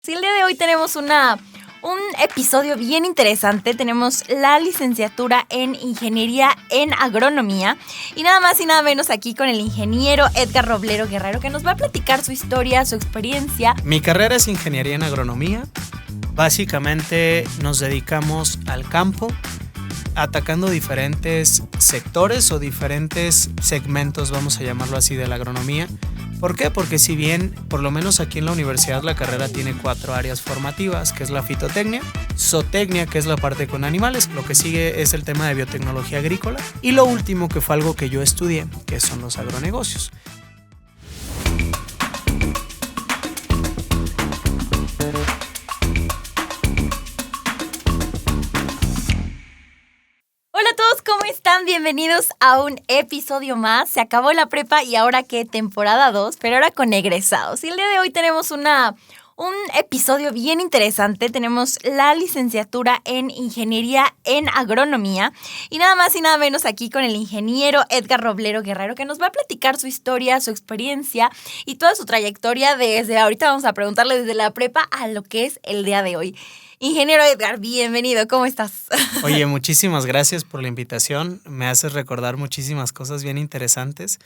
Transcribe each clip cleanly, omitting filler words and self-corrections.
Sí, el día de hoy tenemos un episodio bien interesante. Tenemos la licenciatura en Ingeniería en Agronomía y nada más y nada menos aquí con el ingeniero Edgar Roblero Guerrero, que nos va a platicar su historia, su experiencia. Mi carrera es Ingeniería en Agronomía. Básicamente nos dedicamos al campo, atacando diferentes sectores o diferentes segmentos, vamos a llamarlo así, de la agronomía. ¿Por qué? Porque si bien, por lo menos aquí en la universidad, la carrera tiene 4 áreas formativas, que es la fitotecnia, zootecnia, que es la parte con animales, lo que sigue es el tema de biotecnología agrícola, y lo último, que fue algo que yo estudié, que son los agronegocios. Hola a todos, ¿cómo están? Bienvenidos a un episodio más. Se acabó la prepa y ahora que temporada 2, pero ahora con egresados. Y el día de hoy tenemos un episodio bien interesante. Tenemos la licenciatura en Ingeniería en Agronomía y nada más y nada menos aquí con el ingeniero Edgar Roblero Guerrero, que nos va a platicar su historia, su experiencia y toda su trayectoria desde ahorita. Vamos a preguntarle desde la prepa a lo que es el día de hoy. Ingeniero Edgar, bienvenido, ¿cómo estás? Oye, muchísimas gracias por la invitación. Me haces recordar muchísimas cosas bien interesantes.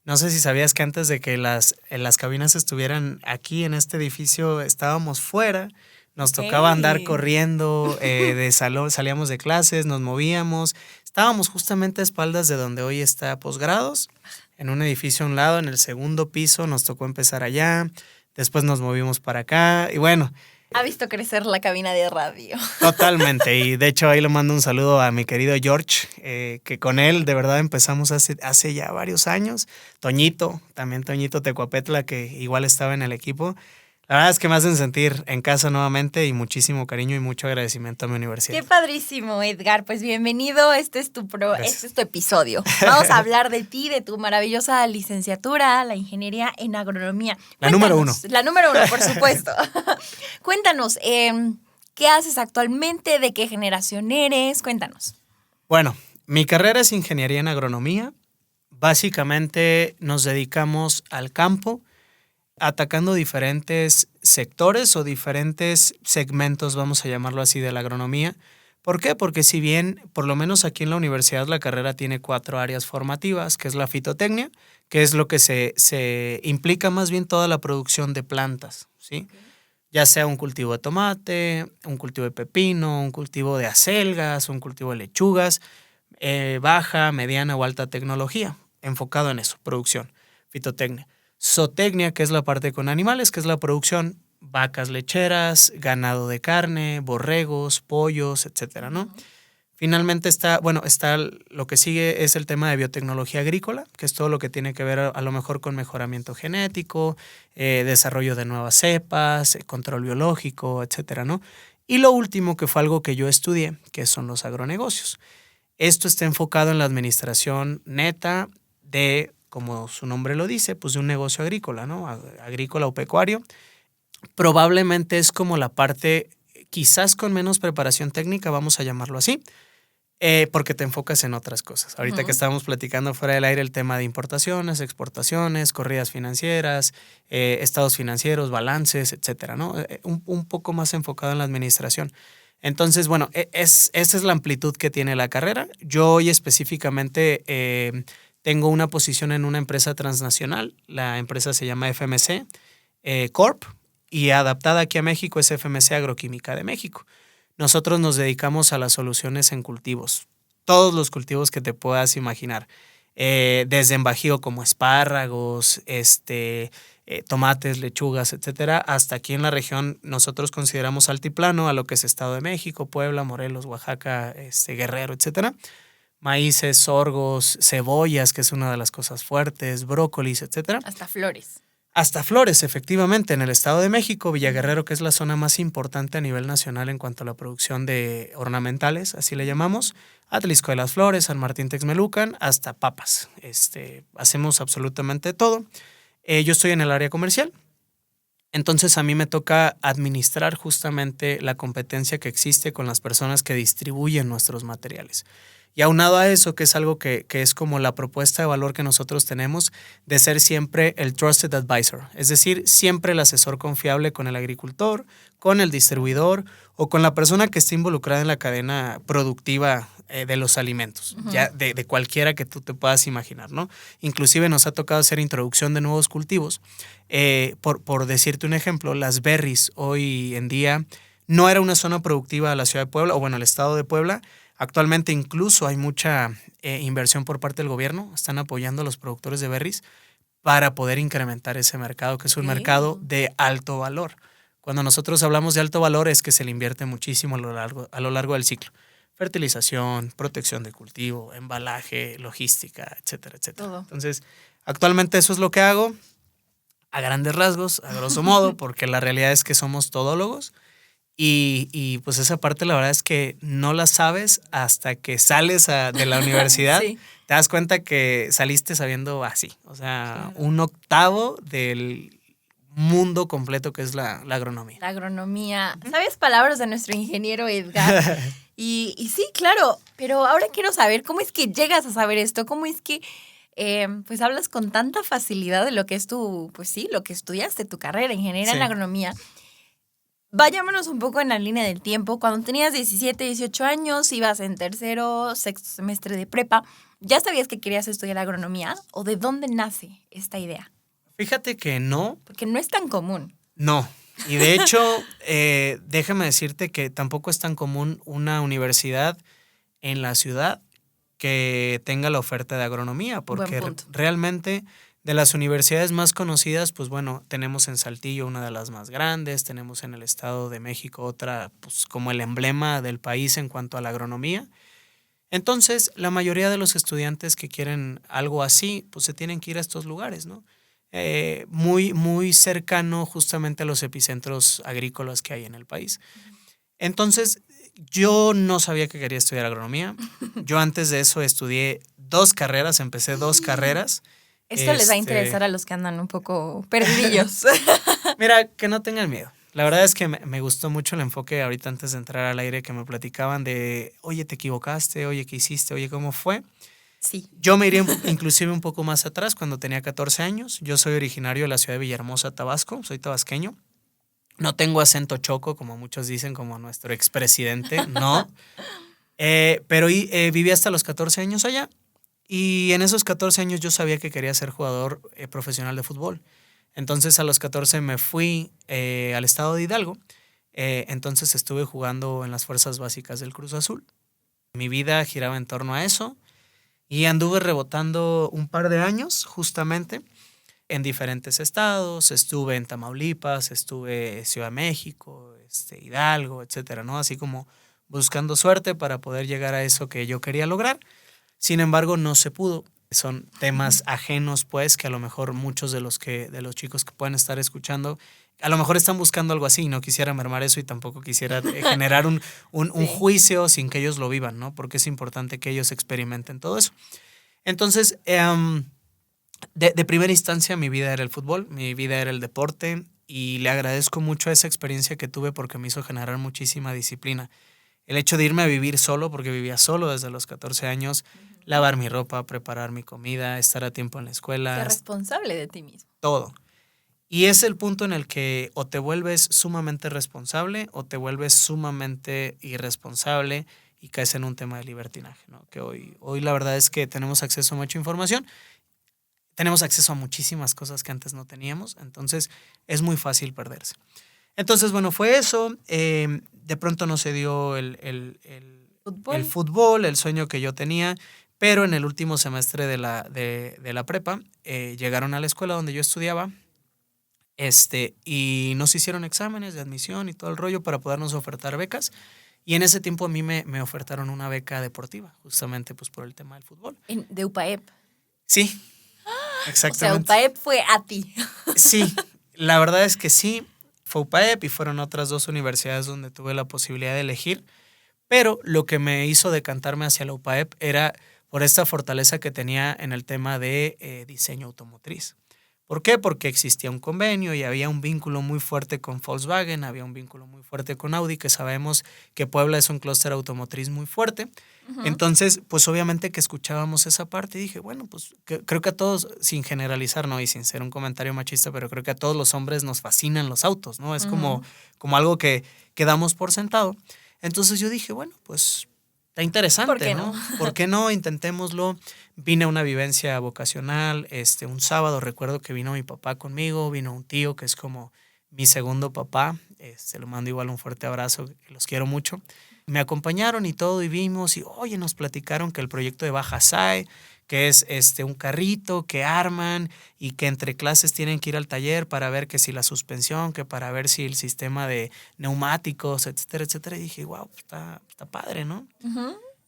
No sé si sabías que antes de que las cabinas estuvieran aquí en este edificio, estábamos fuera. Nos tocaba andar corriendo de salón, salíamos de clases, nos movíamos. Estábamos justamente a espaldas de donde hoy está Posgrados, en un edificio a un lado, en el segundo piso. Nos tocó empezar allá, después nos movimos para acá y bueno. Ha visto crecer la cabina de radio. Totalmente, y de hecho ahí le mando un saludo a mi querido George, que con él de verdad empezamos hace ya varios años. Toñito, también Toñito Tecuapetla, que igual estaba en el equipo. La verdad es que me hacen sentir en casa nuevamente y muchísimo cariño y mucho agradecimiento a mi universidad. Qué padrísimo, Edgar. Pues bienvenido, este es tu episodio. Vamos a hablar de ti, de tu maravillosa licenciatura, la ingeniería en agronomía. La número 1. La número 1, por supuesto. Cuéntanos, ¿qué haces actualmente? ¿De qué generación eres? Cuéntanos. Bueno, mi carrera es Ingeniería en Agronomía. Básicamente nos dedicamos al campo, atacando diferentes sectores o diferentes segmentos, vamos a llamarlo así, de la agronomía. ¿Por qué? Porque si bien, por lo menos aquí en la universidad, la carrera tiene 4 áreas formativas, que es la fitotecnia, que es lo que se implica más bien toda la producción de plantas, ¿sí? Okay. Ya sea un cultivo de tomate, un cultivo de pepino, un cultivo de acelgas, un cultivo de lechugas, baja, mediana o alta tecnología, enfocado en eso, producción, fitotecnia. Zootecnia, que es la parte con animales, que es la producción, vacas lecheras, ganado de carne, borregos, pollos, etcétera, ¿no? Finalmente está lo que sigue es el tema de biotecnología agrícola, que es todo lo que tiene que ver a lo mejor con mejoramiento genético, desarrollo de nuevas cepas, control biológico, etcétera, ¿no? Y lo último, que fue algo que yo estudié, que son los agronegocios. Esto está enfocado en la administración neta de, como su nombre lo dice, pues de un negocio agrícola, ¿no? Agrícola o pecuario. Probablemente es como la parte, quizás con menos preparación técnica, vamos a llamarlo así, porque te enfocas en otras cosas. Ahorita que estábamos platicando fuera del aire el tema de importaciones, exportaciones, corridas financieras, estados financieros, balances, etcétera, ¿no? Un poco más enfocado en la administración. Entonces, bueno, esa es la amplitud que tiene la carrera. Yo hoy específicamente tengo una posición en una empresa transnacional. La empresa se llama FMC Corp y adaptada aquí a México es FMC Agroquímica de México. Nosotros nos dedicamos a las soluciones en cultivos, todos los cultivos que te puedas imaginar, desde en bajío como espárragos, tomates, lechugas, etcétera, hasta aquí en la región nosotros consideramos altiplano a lo que es Estado de México, Puebla, Morelos, Oaxaca, Guerrero, etcétera. Maíces, sorgos, cebollas, que es una de las cosas fuertes, brócolis, etcétera. Hasta flores. Hasta flores, efectivamente, en el Estado de México, Villaguerrero, que es la zona más importante a nivel nacional en cuanto a la producción de ornamentales, así le llamamos, Atlisco de las Flores, San Martín Texmelucan, hasta papas. Hacemos absolutamente todo. Yo estoy en el área comercial, entonces a mí me toca administrar justamente la competencia que existe con las personas que distribuyen nuestros materiales. Y aunado a eso, que es algo que es como la propuesta de valor que nosotros tenemos, de ser siempre el trusted advisor, es decir, siempre el asesor confiable con el agricultor, con el distribuidor o con la persona que esté involucrada en la cadena productiva de los alimentos, ya de cualquiera que tú te puedas imaginar, ¿no? Inclusive nos ha tocado hacer introducción de nuevos cultivos. Por decirte un ejemplo, las berries hoy en día no era una zona productiva de la ciudad de Puebla, o bueno, el estado de Puebla. Actualmente incluso hay mucha inversión por parte del gobierno, están apoyando a los productores de berries para poder incrementar ese mercado, que es un mercado de alto valor. Cuando nosotros hablamos de alto valor es que se le invierte muchísimo a lo largo del ciclo. Fertilización, protección de cultivo, embalaje, logística, etcétera, etcétera. Todo. Entonces, actualmente eso es lo que hago, a grandes rasgos, a grosso modo, porque la realidad es que somos todólogos. Y pues esa parte la verdad es que no la sabes hasta que sales de la universidad. Sí. Te das cuenta que saliste sabiendo así, o sea, Claro. un octavo del mundo completo que es la agronomía. La agronomía. ¿Sabes palabras de nuestro ingeniero Edgar? Y sí, claro, pero ahora quiero saber cómo es que llegas a saber esto, cómo es que pues hablas con tanta facilidad de lo que es pues sí, lo que estudiaste, tu carrera, ingeniería en agronomía. Vayámonos un poco en la línea del tiempo. Cuando tenías 17, 18 años, ibas en tercero, sexto semestre de prepa, ¿ya sabías que querías estudiar agronomía? ¿O de dónde nace esta idea? Fíjate que no. Porque no es tan común. No. Y de hecho, déjame decirte que tampoco es tan común una universidad en la ciudad que tenga la oferta de agronomía, porque realmente de las universidades más conocidas, pues bueno, tenemos en Saltillo una de las más grandes, tenemos en el Estado de México otra, pues como el emblema del país en cuanto a la agronomía. Entonces, la mayoría de los estudiantes que quieren algo así, pues se tienen que ir a estos lugares, ¿no? Muy cercano justamente a los epicentros agrícolas que hay en el país. Entonces, yo no sabía que quería estudiar agronomía. Yo antes de eso estudié empecé dos carreras. Esto les va a interesar a los que andan un poco perdidillos. Mira, que no tengan miedo. La verdad es que me gustó mucho el enfoque ahorita antes de entrar al aire que me platicaban de, oye, te equivocaste, oye, ¿qué hiciste? Oye, ¿cómo fue? Sí. Yo me iría inclusive un poco más atrás, cuando tenía 14 años. Yo soy originario de la ciudad de Villahermosa, Tabasco. Soy tabasqueño. No tengo acento choco, como muchos dicen, como nuestro expresidente. No. Pero viví hasta los 14 años allá. Y en esos 14 años yo sabía que quería ser jugador profesional de fútbol. Entonces a los 14 me fui al estado de Hidalgo. Entonces estuve jugando en las fuerzas básicas del Cruz Azul. Mi vida giraba en torno a eso. Y anduve rebotando un par de años justamente en diferentes estados. Estuve en Tamaulipas, estuve en Ciudad de México, Hidalgo, etcétera, ¿no? Así como buscando suerte para poder llegar a eso que yo quería lograr. Sin embargo, no se pudo. Son temas ajenos, pues, que a lo mejor muchos de los chicos que pueden estar escuchando, a lo mejor están buscando algo así y no quisiera mermar eso y tampoco quisiera generar un juicio sin que ellos lo vivan, ¿no? Porque es importante que ellos experimenten todo eso. Entonces, de primera instancia, mi vida era el fútbol, mi vida era el deporte y le agradezco mucho esa experiencia que tuve porque me hizo generar muchísima disciplina. El hecho de irme a vivir solo, porque vivía solo desde los 14 años, lavar mi ropa, preparar mi comida, estar a tiempo en la escuela. Ser responsable de ti mismo. Todo. Y es el punto en el que o te vuelves sumamente responsable o te vuelves sumamente irresponsable y caes en un tema de libertinaje, ¿no? Que hoy la verdad es que tenemos acceso a mucha información, tenemos acceso a muchísimas cosas que antes no teníamos, entonces es muy fácil perderse. Entonces, bueno, fue eso. De pronto no se dio el fútbol, el sueño que yo tenía, pero en el último semestre de la prepa llegaron a la escuela donde yo estudiaba y nos hicieron exámenes de admisión y todo el rollo para podernos ofertar becas. Y en ese tiempo a mí me ofertaron una beca deportiva, justamente pues por el tema del fútbol. ¿De UPAEP? Sí, exactamente. O sea, UPAEP fue a ti. Sí, la verdad es que sí. Fue UPAEP y fueron otras dos universidades donde tuve la posibilidad de elegir, pero lo que me hizo decantarme hacia la UPAEP era por esta fortaleza que tenía en el tema de diseño automotriz, ¿Por qué? Porque existía un convenio y había un vínculo muy fuerte con Volkswagen, había un vínculo muy fuerte con Audi, que sabemos que Puebla es un clúster automotriz muy fuerte. Entonces, pues obviamente que escuchábamos esa parte y dije, bueno, pues creo que a todos, sin generalizar, ¿no? Y sin ser un comentario machista, pero creo que a todos los hombres nos fascinan los autos, ¿no? Es como algo que damos por sentado. Entonces yo dije, bueno, pues está interesante, ¿Por qué no? ¿Por qué no? Intentémoslo. Vine a una vivencia vocacional, un sábado recuerdo que vino mi papá conmigo, vino un tío que es como mi segundo papá, le mando igual un fuerte abrazo, los quiero mucho. Me acompañaron y todo y vimos y oye, nos platicaron que el proyecto de Baja SAE, que es un carrito que arman y que entre clases tienen que ir al taller para ver que si la suspensión, que para ver si el sistema de neumáticos, etcétera, etcétera. Y dije, wow, está padre, ¿no?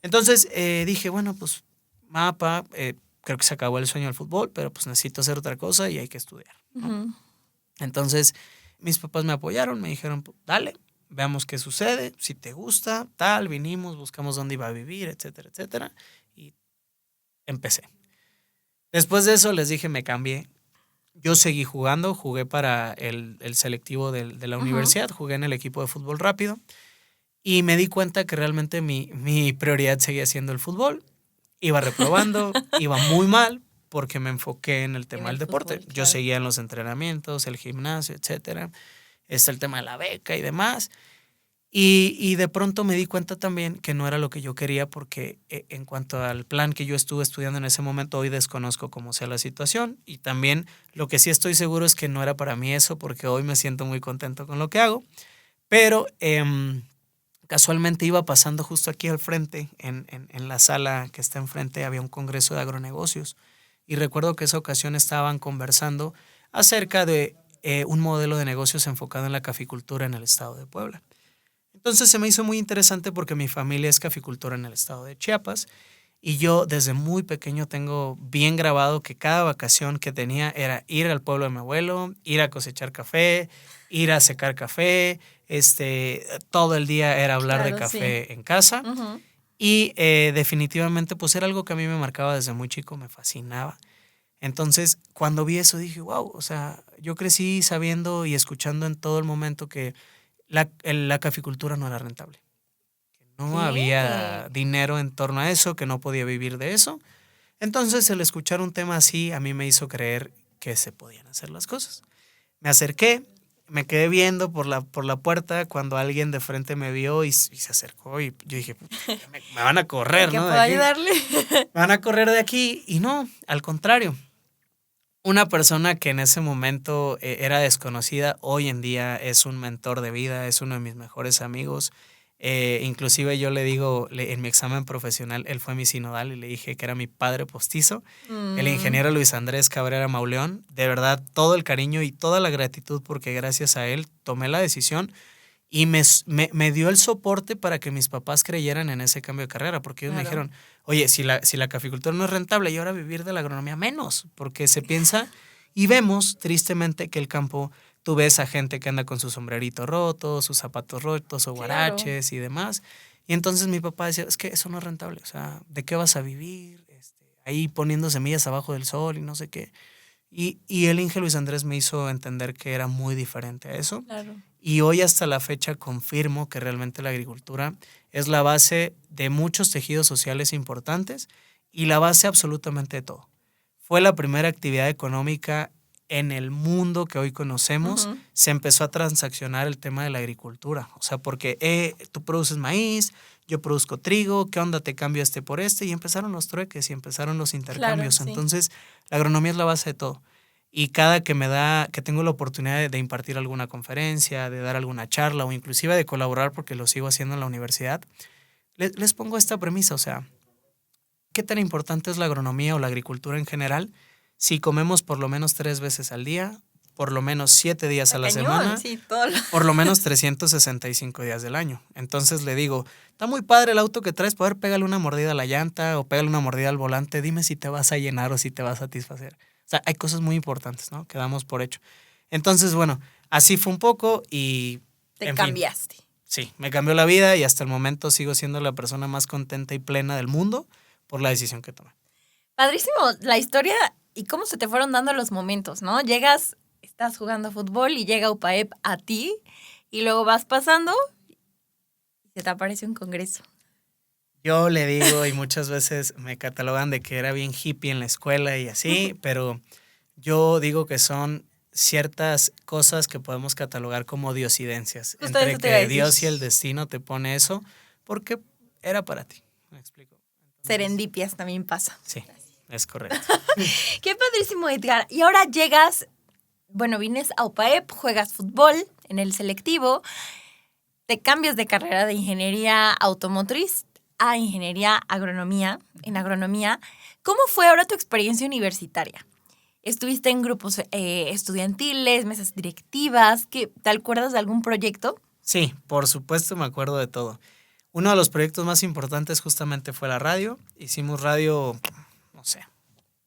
Entonces dije, bueno, pues mapa, creo que se acabó el sueño del fútbol, pero pues necesito hacer otra cosa y hay que estudiar, ¿no? Entonces mis papás me apoyaron, me dijeron, pues, dale, veamos qué sucede, si te gusta, tal, vinimos, buscamos dónde iba a vivir, etcétera, etcétera, y empecé. Después de eso les dije, me cambié. Yo seguí jugando, jugué para el selectivo de la universidad, jugué en el equipo de fútbol rápido y me di cuenta que realmente mi prioridad seguía siendo el fútbol. Iba reprobando, iba muy mal porque me enfoqué en el tema del deporte. Fútbol, claro. Yo seguía en los entrenamientos, el gimnasio, etcétera. El tema de la beca y demás. Y de pronto me di cuenta también que no era lo que yo quería porque en cuanto al plan que yo estuve estudiando en ese momento, hoy desconozco cómo sea la situación. Y también lo que sí estoy seguro es que no era para mí eso porque hoy me siento muy contento con lo que hago. Pero casualmente iba pasando justo aquí al frente, en la sala que está enfrente, había un congreso de agronegocios. Y recuerdo que esa ocasión estaban conversando acerca de un modelo de negocios enfocado en la caficultura en el estado de Puebla. Entonces se me hizo muy interesante porque mi familia es caficultora en el estado de Chiapas y yo desde muy pequeño tengo bien grabado que cada vacación que tenía era ir al pueblo de mi abuelo, ir a cosechar café, ir a secar café, todo el día era hablar de café en casa. Y definitivamente pues era algo que a mí me marcaba desde muy chico, me fascinaba. Entonces cuando vi eso dije, wow, o sea, yo crecí sabiendo y escuchando en todo el momento que la caficultura no era rentable. No había dinero en torno a eso, que no podía vivir de eso. Entonces, el escuchar un tema así a mí me hizo creer que se podían hacer las cosas. Me acerqué, me quedé viendo por la puerta cuando alguien de frente me vio y se acercó y yo dije, me van a correr, ¿no? ¿Puedo ayudarle? Me van a correr de aquí y no, al contrario. Una persona que en ese momento era desconocida, hoy en día es un mentor de vida, es uno de mis mejores amigos. Inclusive yo le digo, en mi examen profesional, él fue mi sinodal y le dije que era mi padre postizo, el ingeniero Luis Andrés Cabrera Mauleón. De verdad, todo el cariño y toda la gratitud porque gracias a él tomé la decisión y me dio el soporte para que mis papás creyeran en ese cambio de carrera, porque ellos me dijeron, oye, si la caficultura no es rentable y ahora vivir de la agronomía menos, porque se piensa y vemos tristemente que el campo, tú ves a gente que anda con su sombrerito roto, sus zapatos rotos o guaraches y demás, y entonces mi papá decía, es que eso no es rentable, o sea, ¿de qué vas a vivir? Ahí poniendo semillas abajo del sol y no sé qué. Y el Inge Luis Andrés me hizo entender que era muy diferente a eso. Claro. Y hoy hasta la fecha confirmo que realmente la agricultura es la base de muchos tejidos sociales importantes y la base absolutamente de todo. Fue la primera actividad económica en el mundo que hoy conocemos. Se empezó a transaccionar el tema de la agricultura. O sea, porque tú produces maíz, yo produzco trigo, ¿qué onda? Te cambio por y empezaron los trueques y empezaron los intercambios. Claro, entonces, la agronomía es la base de todo. Y cada que tengo la oportunidad de impartir alguna conferencia, de dar alguna charla o inclusive de colaborar porque lo sigo haciendo en la universidad, les pongo esta premisa, o sea, ¿qué tan importante es la agronomía o la agricultura en general si comemos por lo menos 3 veces al día, por lo menos 7 días a la semana, por lo menos 365 días del año? Entonces le digo, está muy padre el auto que traes, poder pegarle una mordida a la llanta o pegarle una mordida al volante, dime si te vas a llenar o si te vas a satisfacer. O sea, hay cosas muy importantes, ¿no? Que damos por hecho. Entonces, bueno, así fue un poco y... Te cambiaste. Sí, me cambió la vida y hasta el momento sigo siendo la persona más contenta y plena del mundo por la decisión que tomé. Padrísimo. La historia ¿Y cómo se te fueron dando los momentos, no? Llegas, estás jugando fútbol y llega UPAEP a ti y luego vas pasando y se te aparece un congreso. Yo le digo, y muchas veces me catalogan de que era bien hippie en la escuela y así, pero yo digo que son ciertas cosas que podemos catalogar como diosidencias. Justo Entre eso te iba a que decir. Dios y el destino te pone eso, porque era para ti. ¿Me explico? Entonces, Serendipias también pasa. sí, es correcto. Qué padrísimo, Edgar. Y ahora llegas, bueno, vienes a UPAEP, juegas fútbol en el selectivo, te cambias de carrera de ingeniería automotriz a ingeniería en agronomía. ¿Cómo fue ahora tu experiencia universitaria? ¿Estuviste en grupos estudiantiles, mesas directivas? ¿Te acuerdas de algún proyecto? Sí, por supuesto me acuerdo de todo. Uno de los proyectos más importantes justamente fue la radio. Hicimos radio, no sé,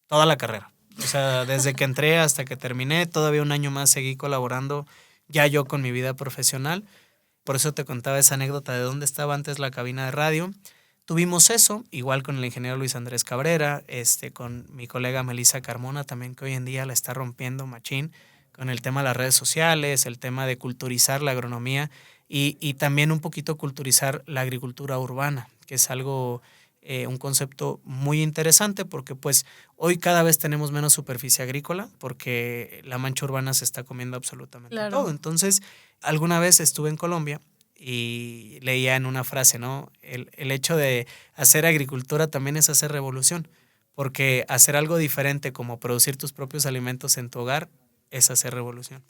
toda la carrera. O sea, desde que entré hasta que terminé, todavía un año más seguí colaborando ya yo con mi vida profesional. Por eso te contaba esa anécdota de dónde estaba antes la cabina de radio. Tuvimos eso, igual con el ingeniero Luis Andrés Cabrera, con mi colega Melissa Carmona también, que hoy en día la está rompiendo machín con el tema de las redes sociales, el tema de culturizar la agronomía y también un poquito culturizar la agricultura urbana, que es algo, un concepto muy interesante porque pues hoy cada vez tenemos menos superficie agrícola porque la mancha urbana se está comiendo absolutamente todo. Entonces, alguna vez estuve en Colombia y leía en una frase, ¿no? El hecho de hacer agricultura también es hacer revolución, porque hacer algo diferente como producir tus propios alimentos en tu hogar es hacer revolución.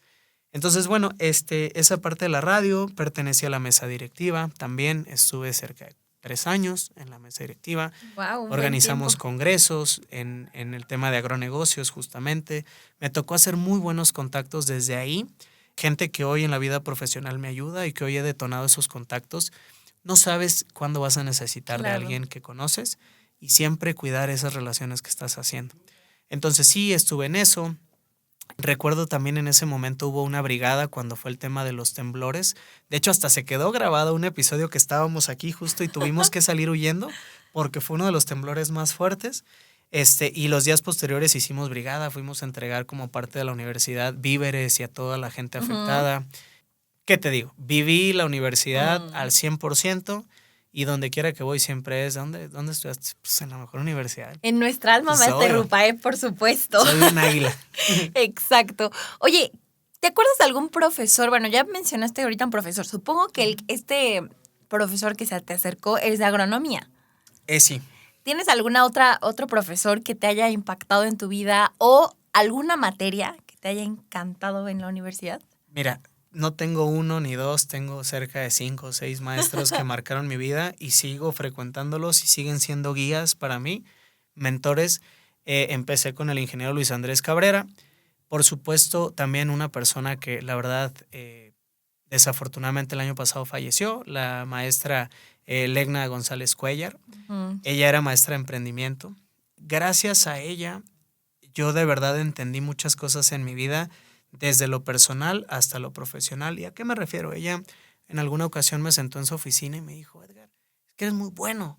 Entonces, bueno, esa parte de la radio pertenecía a la mesa directiva, también estuve cerca de 3 años en la mesa directiva. Wow, organizamos congresos en el tema de agronegocios justamente. Me tocó hacer muy buenos contactos desde ahí. Gente que hoy en la vida profesional me ayuda y que hoy he detonado esos contactos. No sabes cuándo vas a necesitar de alguien que conoces y siempre cuidar esas relaciones que estás haciendo. Entonces sí, estuve en eso. Recuerdo también en ese momento hubo una brigada cuando fue el tema de los temblores. De hecho, hasta se quedó grabado un episodio que estábamos aquí justo y tuvimos que salir huyendo porque fue uno de los temblores más fuertes. Y los días posteriores hicimos brigada, fuimos a entregar como parte de la universidad víveres y a toda la gente afectada. ¿Qué te digo? Viví la universidad al 100% y donde quiera que voy siempre es, ¿dónde estudiaste? Pues en la mejor universidad. En nuestra alma mater UPAEP, por supuesto. Soy un águila. Exacto. Oye, ¿te acuerdas de algún profesor? Bueno, ya mencionaste ahorita un profesor. Supongo que este profesor que se te acercó es de agronomía. Sí. ¿Tienes otro profesor que te haya impactado en tu vida o alguna materia que te haya encantado en la universidad? Mira, no tengo 1 ni 2, tengo cerca de 5 o 6 maestros que marcaron mi vida y sigo frecuentándolos y siguen siendo guías para mí, mentores. Empecé con el ingeniero Luis Andrés Cabrera. Por supuesto, también una persona que la verdad desafortunadamente el año pasado falleció, la maestra Legna González Cuellar. Ella era maestra de emprendimiento. Gracias a ella, yo de verdad entendí muchas cosas en mi vida, desde lo personal hasta lo profesional. ¿Y a qué me refiero? Ella en alguna ocasión me sentó en su oficina y me dijo, Edgar, es que eres muy bueno,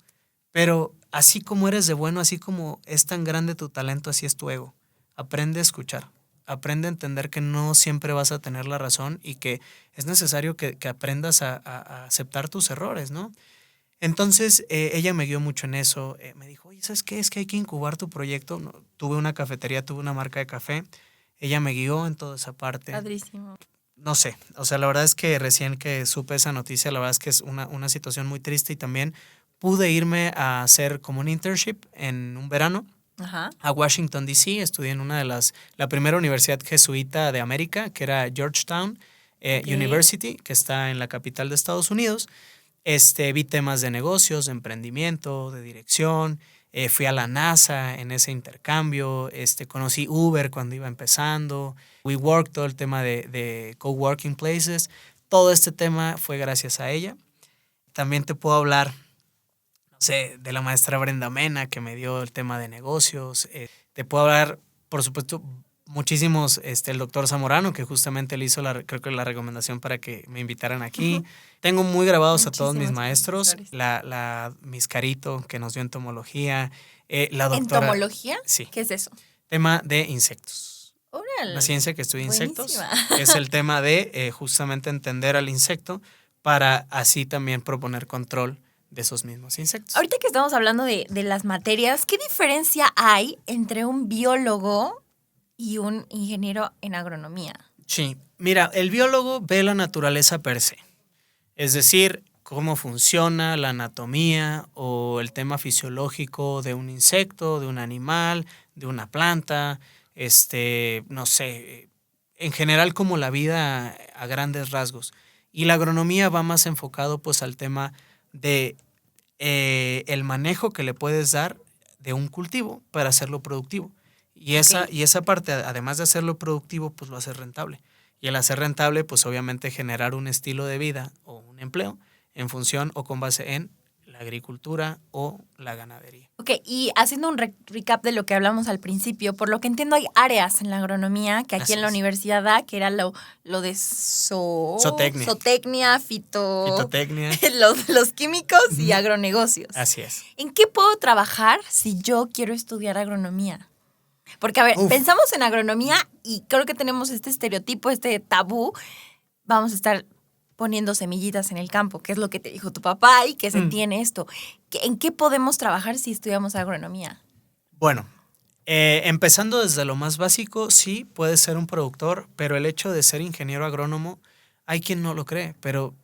pero así como eres de bueno, así como es tan grande tu talento, así es tu ego. Aprende a escuchar. Aprende a entender que no siempre vas a tener la razón y que es necesario que aprendas a aceptar tus errores, ¿no? Entonces, ella me guió mucho en eso. Me dijo, oye, ¿sabes qué? Es que hay que incubar tu proyecto. No, tuve una cafetería, tuve una marca de café. Ella me guió en toda esa parte. Padrísimo. No sé, o sea, la verdad es que recién que supe esa noticia, la verdad es que es una situación muy triste y también pude irme a hacer como un internship en un verano. A Washington, D.C. Estudié en la primera universidad jesuita de América, que era Georgetown University, que está en la capital de Estados Unidos. Vi temas de negocios, de emprendimiento, de dirección. Fui a la NASA en ese intercambio. Conocí Uber cuando iba empezando. WeWork, todo el tema de coworking places. Todo este tema fue gracias a ella. También te puedo hablar de la maestra Brenda Mena, que me dio el tema de negocios. Te puedo hablar, por supuesto, muchísimos, el doctor Zamorano, que justamente le hizo creo que la recomendación para que me invitaran aquí. Tengo muy grabados a todos mis maestros. La Miss Carito, que nos dio entomología. La doctora, ¿Entomología? Sí. ¿Qué es eso? tema de insectos. Órale. La ciencia que estudia insectos Buenísima. es el tema de justamente entender al insecto para así también proponer control de esos mismos insectos. Ahorita que estamos hablando de las materias, ¿qué diferencia hay entre un biólogo y un ingeniero en agronomía? Sí, mira, el biólogo ve la naturaleza per se, es decir, cómo funciona la anatomía o el tema fisiológico de un insecto, de un animal, de una planta, no sé, en general como la vida a grandes rasgos. Y la agronomía va más enfocado pues al tema de el manejo que le puedes dar de un cultivo para hacerlo productivo. Y esa parte, además de hacerlo productivo, pues lo hace rentable. Y el hacer rentable, pues obviamente generar un estilo de vida o un empleo en función o con base en la agricultura o la ganadería. Ok, y haciendo un recap de lo que hablamos al principio, por lo que entiendo hay áreas en la agronomía que aquí Así en la es. universidad da, que era lo de Zootecnia. zootecnia, Fitotecnia. los químicos y Ujú. agronegocios. Así es. ¿En qué puedo trabajar si yo quiero estudiar agronomía? Porque, a ver, pensamos en agronomía y creo que tenemos este estereotipo, este tabú. Vamos a estar poniendo semillitas en el campo, que es lo que te dijo tu papá y que se tiene esto. ¿En qué podemos trabajar si estudiamos agronomía? Bueno, empezando desde lo más básico, sí, puedes ser un productor, pero el hecho de ser ingeniero agrónomo, hay quien no lo cree, pero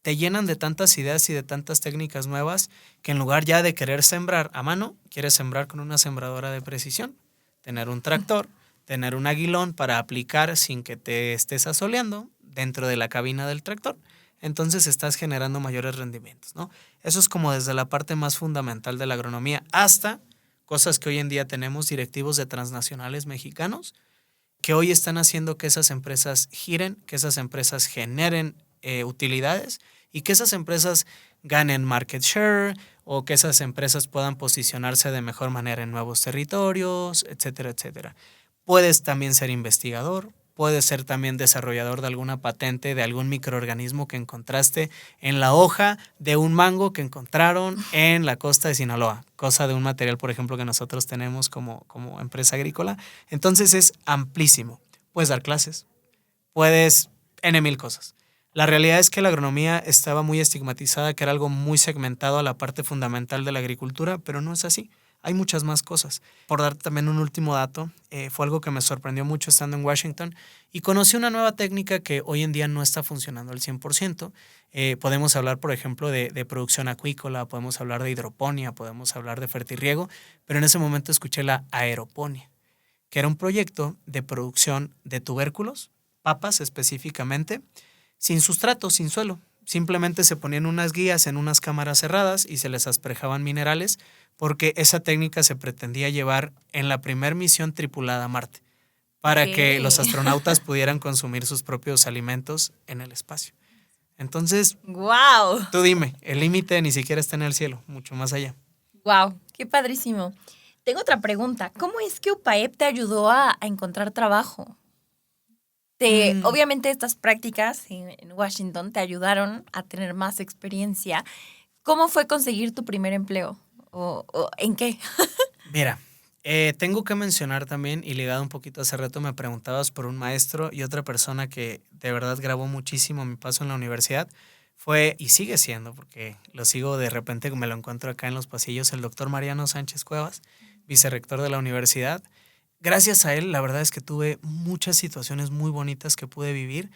te llenan de tantas ideas y de tantas técnicas nuevas que en lugar ya de querer sembrar a mano, quieres sembrar con una sembradora de precisión, tener un tractor, tener un aguilón para aplicar sin que te estés asoleando dentro de la cabina del tractor. Entonces estás generando mayores rendimientos, ¿no? Eso es como desde la parte más fundamental de la agronomía hasta cosas que hoy en día tenemos, directivos de transnacionales mexicanos que hoy están haciendo que esas empresas giren, que esas empresas generen utilidades y que esas empresas ganen market share o que esas empresas puedan posicionarse de mejor manera en nuevos territorios, etcétera, etcétera. Puedes también ser investigador, puedes ser también desarrollador de alguna patente de algún microorganismo que encontraste en la hoja de un mango que encontraron en la costa de Sinaloa, cosa de un material, por ejemplo, que nosotros tenemos como empresa agrícola. Entonces es amplísimo. Puedes dar clases, puedes N mil cosas. La realidad es que la agronomía estaba muy estigmatizada, que era algo muy segmentado a la parte fundamental de la agricultura, pero no es así. Hay muchas más cosas. Por dar también un último dato, fue algo que me sorprendió mucho estando en Washington y conocí una nueva técnica que hoy en día no está funcionando al 100%. Podemos hablar, por ejemplo, de producción acuícola, podemos hablar de hidroponía, podemos hablar de fertirriego, pero en ese momento escuché la aeroponía, que era un proyecto de producción de tubérculos, papas específicamente, sin sustrato, sin suelo. Simplemente se ponían unas guías en unas cámaras cerradas y se les asperjaban minerales porque esa técnica se pretendía llevar en la primer misión tripulada a Marte para que los astronautas pudieran consumir sus propios alimentos en el espacio. Entonces, ¡Wow! tú dime, el límite ni siquiera está en el cielo, mucho más allá. ¡Wow! ¡Qué padrísimo! Tengo otra pregunta. ¿Cómo es que UPAEP te ayudó a encontrar trabajo? Obviamente estas prácticas en Washington te ayudaron a tener más experiencia. ¿Cómo fue conseguir tu primer empleo? ¿O en qué? Mira, tengo que mencionar también, y ligado un poquito hace rato me preguntabas por un maestro y otra persona que de verdad grabó muchísimo mi paso en la universidad, fue y sigue siendo, porque lo sigo de repente, me lo encuentro acá en los pasillos, el doctor Mariano Sánchez Cuevas, vicerrector de la universidad. Gracias a él, la verdad es que tuve muchas situaciones muy bonitas que pude vivir.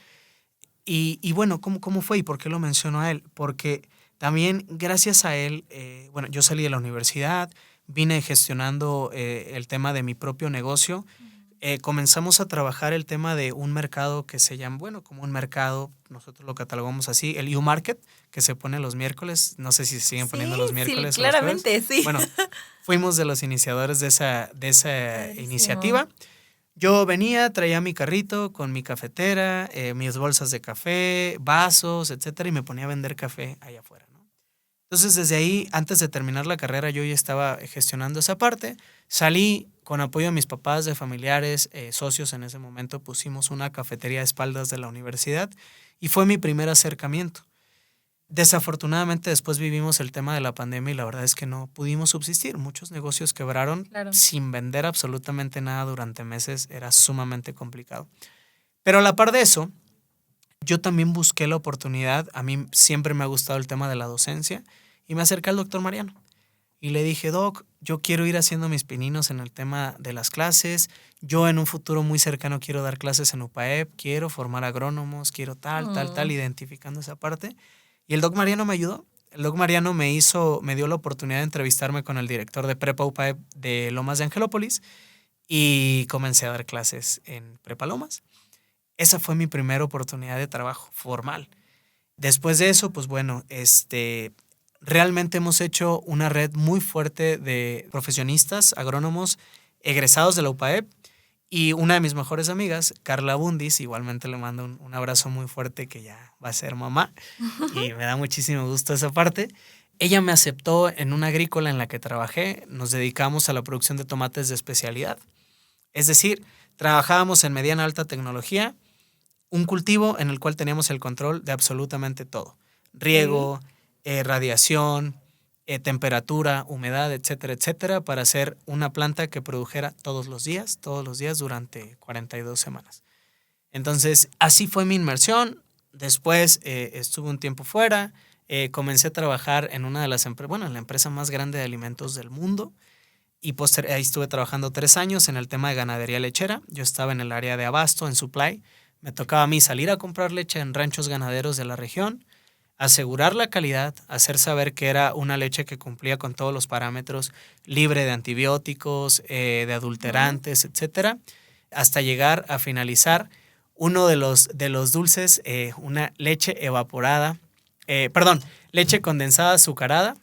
Y bueno, ¿cómo fue y por qué lo menciono a él? Porque también gracias a él, bueno, yo salí de la universidad, vine gestionando el tema de mi propio negocio. Comenzamos a trabajar el tema de un mercado que se llama, bueno, como un mercado, nosotros lo catalogamos así, el U-Market, que se pone los miércoles. No sé si se siguen poniendo los miércoles. Sí, claramente, sí. Bueno, fuimos de los iniciadores de esa iniciativa. Yo venía, traía mi carrito con mi cafetera, mis bolsas de café, vasos, etcétera, y me ponía a vender café allá afuera, ¿no? Entonces, desde ahí, antes de terminar la carrera, yo ya estaba gestionando esa parte. Salí con apoyo de mis papás, de familiares, socios en ese momento, pusimos una cafetería a espaldas de la universidad y fue mi primer acercamiento. Desafortunadamente después vivimos el tema de la pandemia y la verdad es que no pudimos subsistir. Muchos negocios quebraron Claro. sin vender absolutamente nada durante meses. Era sumamente complicado. Pero a la par de eso, yo también busqué la oportunidad. A mí siempre me ha gustado el tema de la docencia y me acerqué al doctor Mariano. Y le dije, Doc, yo quiero ir haciendo mis pininos en el tema de las clases. Yo en un futuro muy cercano quiero dar clases en UPAEP, quiero formar agrónomos, quiero tal, identificando esa parte. Y el Doc Mariano me ayudó. El Doc Mariano me dio la oportunidad de entrevistarme con el director de Prepa UPAEP de Lomas de Angelópolis y comencé a dar clases en Prepa Lomas. Esa fue mi primera oportunidad de trabajo formal. Después de eso, pues bueno, realmente hemos hecho una red muy fuerte de profesionistas, agrónomos, egresados de la UPAEP. Y una de mis mejores amigas, Carla Bundis, igualmente le mando un abrazo muy fuerte, que ya va a ser mamá. Y me da muchísimo gusto esa parte. Ella me aceptó en una agrícola en la que trabajé. Nos dedicamos a la producción de tomates de especialidad. Es decir, trabajábamos en mediana alta tecnología, un cultivo en el cual teníamos el control de absolutamente todo. Riego, radiación, temperatura, humedad, etcétera, etcétera, para hacer una planta que produjera todos los días durante 42 semanas. Entonces, así fue mi inmersión. Después estuve un tiempo fuera, comencé a trabajar en una de las la empresa más grande de alimentos del mundo, y ahí estuve trabajando 3 años en el tema de ganadería lechera. Yo estaba en el área de abasto, en supply. Me tocaba a mí salir a comprar leche en ranchos ganaderos de la región, asegurar la calidad, hacer saber que era una leche que cumplía con todos los parámetros, libre de antibióticos, de adulterantes, etcétera, hasta llegar a finalizar uno de los dulces, una leche evaporada, leche condensada azucarada.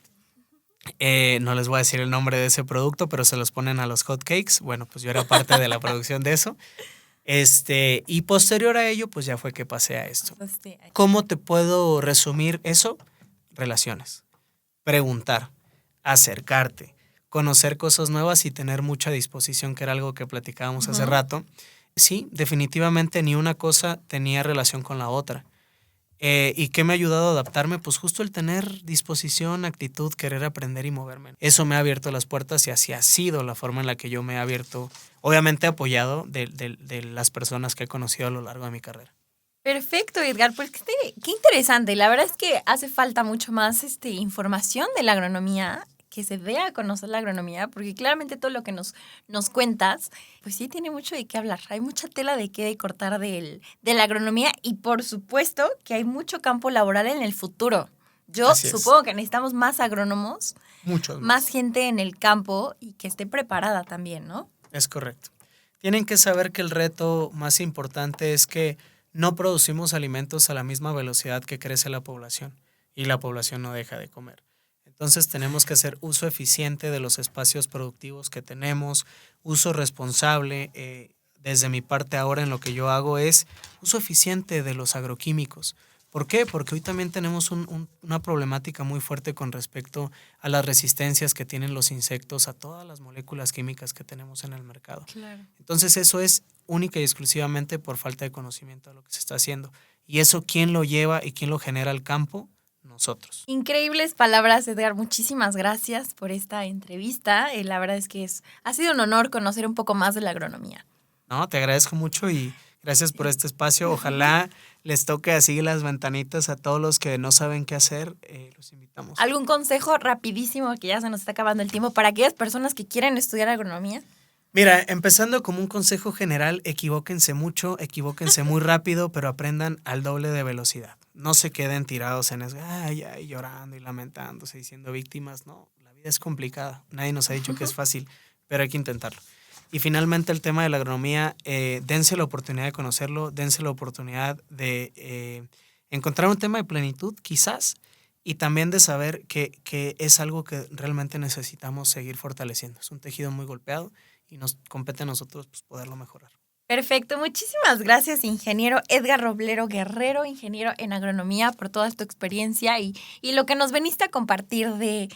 No les voy a decir el nombre de ese producto, pero se los ponen a los hot cakes. Bueno, pues yo era parte de la producción de eso. Y posterior a ello, pues ya fue que pasé a esto. ¿Cómo te puedo resumir eso? Relaciones. Preguntar, acercarte, conocer cosas nuevas y tener mucha disposición, que era algo que platicábamos hace rato. Sí, definitivamente ni una cosa tenía relación con la otra. ¿Y qué me ha ayudado a adaptarme? Pues justo el tener disposición, actitud, querer aprender y moverme. Eso me ha abierto las puertas y así ha sido la forma en la que yo me he abierto, obviamente apoyado de las personas que he conocido a lo largo de mi carrera. Perfecto, Edgar. Pues qué interesante. La verdad es que hace falta mucho más información de la agronomía, que se dé a conocer la agronomía, porque claramente todo lo que nos cuentas, pues sí tiene mucho de qué hablar. Hay mucha tela de qué cortar de la agronomía, y por supuesto que hay mucho campo laboral en el futuro. Yo supongo que necesitamos más agrónomos, muchos más gente en el campo y que esté preparada también, ¿no? Es correcto. Tienen que saber que el reto más importante es que no producimos alimentos a la misma velocidad que crece la población, y la población no deja de comer. Entonces tenemos que hacer uso eficiente de los espacios productivos que tenemos, uso responsable. Desde mi parte ahora en lo que yo hago es uso eficiente de los agroquímicos. ¿Por qué? Porque hoy también tenemos una problemática muy fuerte con respecto a las resistencias que tienen los insectos a todas las moléculas químicas que tenemos en el mercado. Claro. Entonces eso es única y exclusivamente por falta de conocimiento de lo que se está haciendo. ¿Y eso quién lo lleva y quién lo genera al campo? Nosotros. Increíbles palabras, Edgar. Muchísimas gracias por esta entrevista. La verdad es que ha sido un honor conocer un poco más de la agronomía. No, te agradezco mucho y gracias por este espacio. Ojalá les toque así las ventanitas a todos los que no saben qué hacer. Los invitamos. ¿Algún consejo rapidísimo, que ya se nos está acabando el tiempo, para aquellas personas que quieren estudiar agronomía? Mira, empezando como un consejo general, equivóquense mucho, equivóquense muy rápido, pero aprendan al doble de velocidad. No se queden tirados en eso, llorando y lamentándose, diciendo víctimas. No, la vida es complicada. Nadie nos ha dicho que es fácil, pero hay que intentarlo. Y finalmente el tema de la agronomía, dense la oportunidad de conocerlo, dense la oportunidad de encontrar un tema de plenitud, quizás, y también de saber que es algo que realmente necesitamos seguir fortaleciendo. Es un tejido muy golpeado y nos compete a nosotros, pues, poderlo mejorar. Perfecto. Muchísimas gracias, ingeniero Edgar Roblero Guerrero, ingeniero en agronomía, por toda tu experiencia y lo que nos veniste a compartir de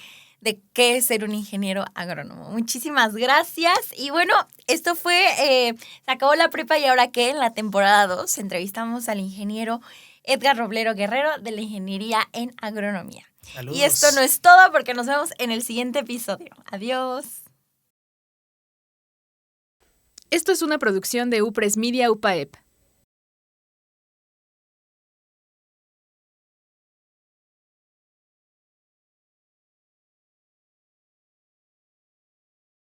qué es ser un ingeniero agrónomo. Muchísimas gracias. Y bueno, esto fue Se acabó la prepa y ahora qué, en la temporada 2. Entrevistamos al ingeniero Edgar Roblero Guerrero de la Ingeniería en Agronomía. Saludos. Y esto no es todo porque nos vemos en el siguiente episodio. Adiós. Esto es una producción de Upres Media UPAEP.